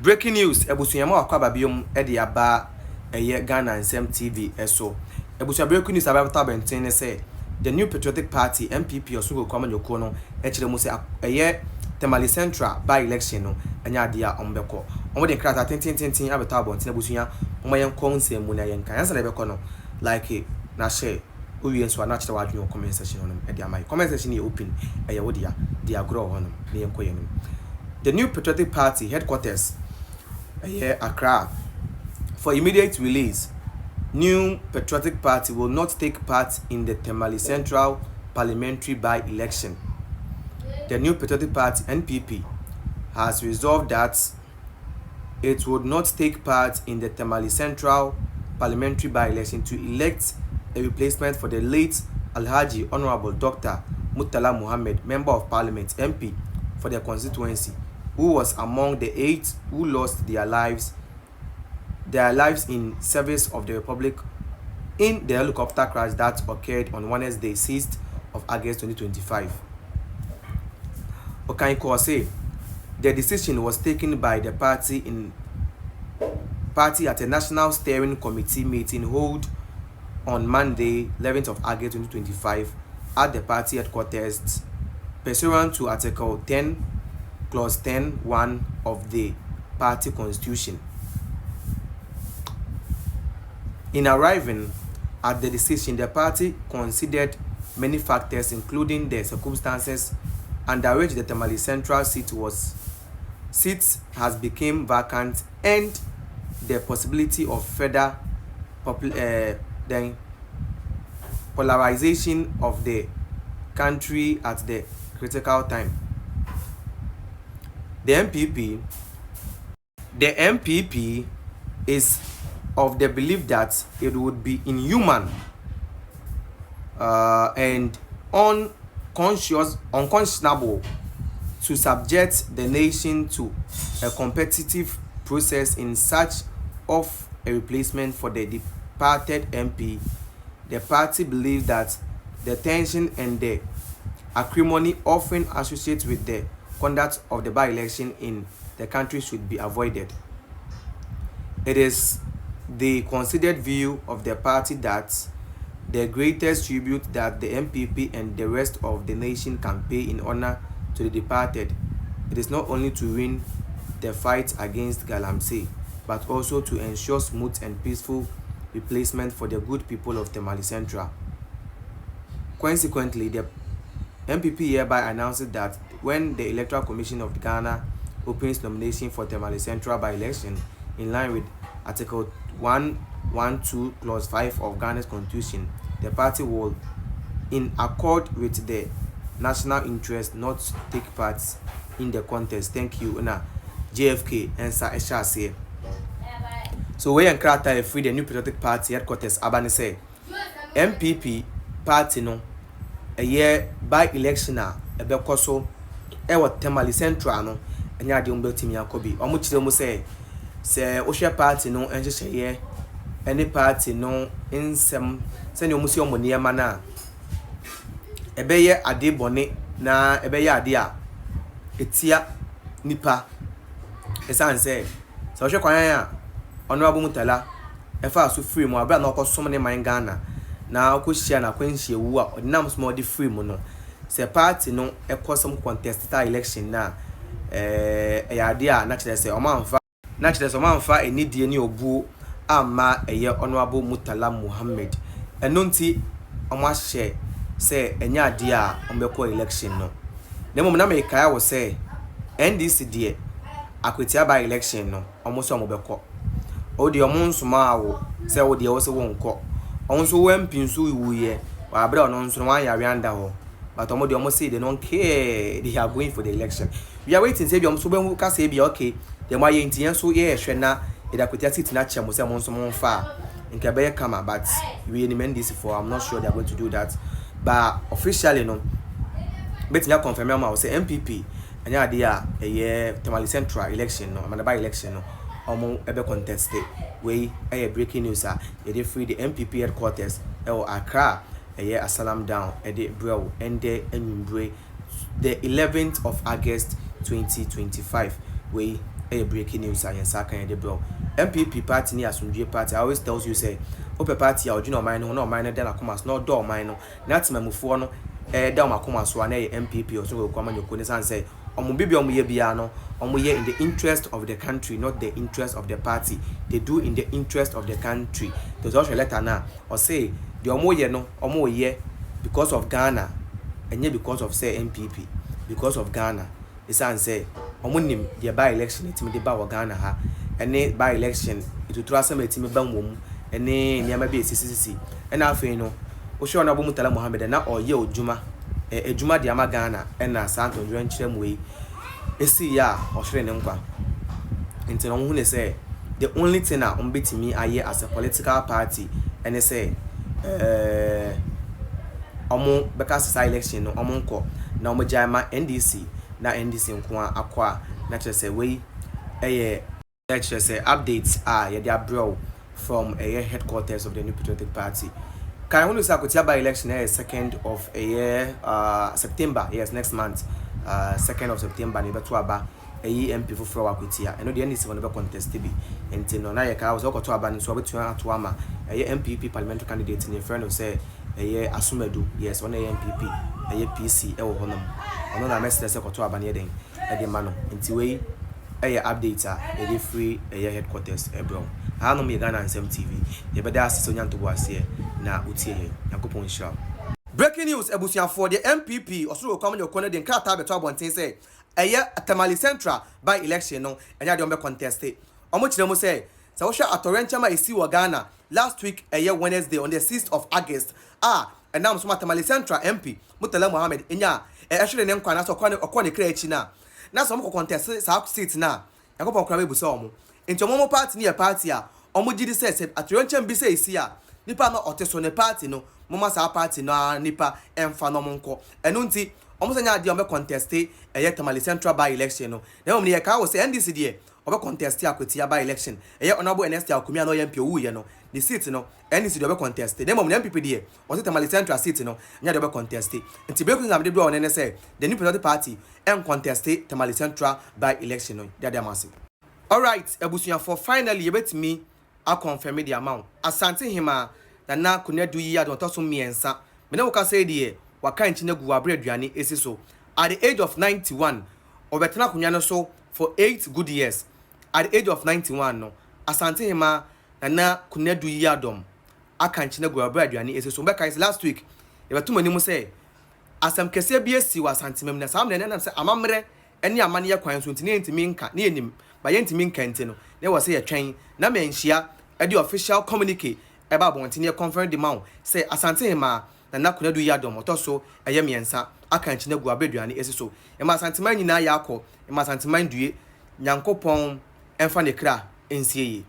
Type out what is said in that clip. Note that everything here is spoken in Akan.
Breaking news, ebusuyama akwaba biom ede aba Ghana Nsem TV eso. Ebusuya breaking news about tabenten say the new Patriotic Party MPP osugo kwama nyoko no ekire mu say Tamale Central by election no anya ade a ombeko. Omo de krata tintin abeta abonten ebusuya omo yenko nsem mu na yenka. Yansa na beko no like na share owie nso na kire wadwen comment section no ede amai. Comment section open wo dia grow hono na yenko yenim. The new Patriotic Party headquarters Accra. For immediate release, new Patriotic Party will not take part in the Tamale Central Parliamentary by-election. The new Patriotic Party (NPP) has resolved that it would not take part in the Tamale Central Parliamentary by-election to elect a replacement for the late Alhaji Honorable Dr. Murtala Muhammad, Member of Parliament (MP) for their constituency, who was among the 8 who lost their lives in service of the Republic in the helicopter crash that occurred on Wednesday, 6th of August 2025. Okanko say the decision was taken by the party at a National Steering Committee meeting held on Monday, 11th of August 2025 at the party headquarters, pursuant to Article 10 Clause 10(1) of the party constitution. In arriving at the decision, the party considered many factors, including the circumstances under which the Tamale Central seat has become vacant and the possibility of further polarization of the country at the critical time. The MPP is of the belief that it would be inhuman and unconscionable to subject the nation to a competitive process in search of a replacement for the departed MP. The party believes that the tension and the acrimony often associated with the conduct of the by-election in the country should be avoided. It is the considered view of the party that the greatest tribute that the MPP and the rest of the nation can pay in honor to the departed, it is not only to win the fight against Galamsey, but also to ensure smooth and peaceful replacement for the good people of Tamale Central. Consequently, the MPP hereby announces that when the Electoral Commission of Ghana opens nomination for Tamale Central by-election in line with Article 112 Clause 5 of Ghana's Constitution, the party will, in accord with the national interest, not take part in the contest. Thank you, Una JFK and Sir Eshase. So we encourage free the new Patriotic Party headquarters. Abani say MPP party no a year by-election ebekoso ewo Tamale Central no enya de umbetimi yakobi omo chire mu say ohwe party no enhyehyeye any party no nsem se ne omusi omo niema na ebeye ade bone na ebeye ade a etia nipa esan say so ohwe kwan ya Honorable Murtala efa so free mu abra na okosom ne man Ghana na okohia na kwanhie wu a odinam small de free mu no se party no ekosom contest election na ade a na kire se omanfa enidie ni obu ama Honorable Murtala Muhammad enonti omahye se enya ade a ombeko election no na mom na mekaya wo se NDC die akwetia by election no omoso omobeko odi omunsoma awo se wo de wo se wonko onso wampinsu iwuye wa abra ono nso wan ya wianda ho but omo de omo say they don't care, they are going for the election. We are waiting say bi omo so be ka say bi okay the ma ye ntiyen so ye hwe na e da kwetia seat na chem say monso monfa nke be kama, but we need this for, I'm not sure they are going to do that, but officially no betinya confirm am I say MPP anya ade a Tamale Central election no amanda by election no omo ebe contest we breaking news they free the MPP headquarters Accra Asalam down brew and the 11th of August 2025 we breaking news and saka the bro. MPP party ni asundwe party. I always tells you say open party a odwina oman no oman na komas no do oman no na temamufo no da makoma so na MPP or so kwama nyoko ni san say omo bibi omo ye bia no omo ye in the interest of the country, not the interest of the party. They do in the interest of the country. There's also a letter now or say the omo ye no omo ye because of Ghana and yet because of say MPP, because of Ghana. The san say omo nim the by election etimi de ba wo Ghana ha ene by election it to asem etimi ba nwom ene niam be sisisi ena afei no o sure na bo mutala Mohammed na oye odjuma ejuma de ama Ghana ena santo ndwen kyerem we esi ya o hwere ne nkwa nti no hu ne say the only thing na betimi aye as a political party ene say omo beka sasa election no omo nko na omo jama NDC na NDC nko akwa na kyerɛ sɛ we kyerɛ sɛ updates are the abroad from a headquarters of the New Patriotic Party. Can only say Kotia by election is 2nd of September, yes, next month, 2nd of September, never to aba a MP for Wakutia. I know the NDC will never contest to be until no Nayaka was also to aban so between to Ama, a MPP parliamentary candidate in a friend of say a Asumedu, yes, one MPP, a PC, a honum. On a message to aban yeding at the mano until we a update a free a headquarters bro. I know me Ghana and TV. You better ask Sonya to was here na utie yakopon sha. Breaking news ebusia for the MPP also come your corner den krata beto abonten say Tamale Central by election no enya de contest. Omo kire mo say sa wo hwa atorenchama esi wo Ghana last week Wednesday on the 6th of August and now so Tamale Central MP Mutala Mohammed enya ehwere ne nkwa na so okwa ne kra echi na so mo contest sa seat na yakopon kra bebusa omo enti omo party ni party a omo gidi say atorencham bi say esi nipa no oteso ne party no mama sa party no nipa emfa no monko eno nti omo sanya ade omo contest Tamale Central by election no na omo ne ka wo say NDC de omo contest akotia by election honorable Ernest Akumia no yampi owu ye no the seat no NDC de omo contest dem omo MPP de o say Tamale Central seat no nya de omo contest nti breaking am de do on say the New Patriotic Party contest Tamale Central by election no they are massive. All right, ebusuya for finally yebetimi a confirm the amount asante hima na kunya du yi adon toso miensa me na woka say de waka nchi na gu abre aduane esi so at the age of 91 obetena kunya no so for 8 good years. At the age of 91 no asante hima na kunya du yi adom aka nchi na gu abre aduane esi so mbeka is last week yebeto mani mu say asam kese bi esi wa asante mem na sam na say amamre eni amane ye kwan so ntini ntimi nka ne enim ba ye ntimi nka ntino na wo say ye twen na menhia the official communique about wanting a confirm the mount say asante hima na nakuna du yadom otoso miensa aka nchi na gu abeduane esiso e ma asante man nyina yakọ e ma asante man due nyankopon emfa ne kra ensie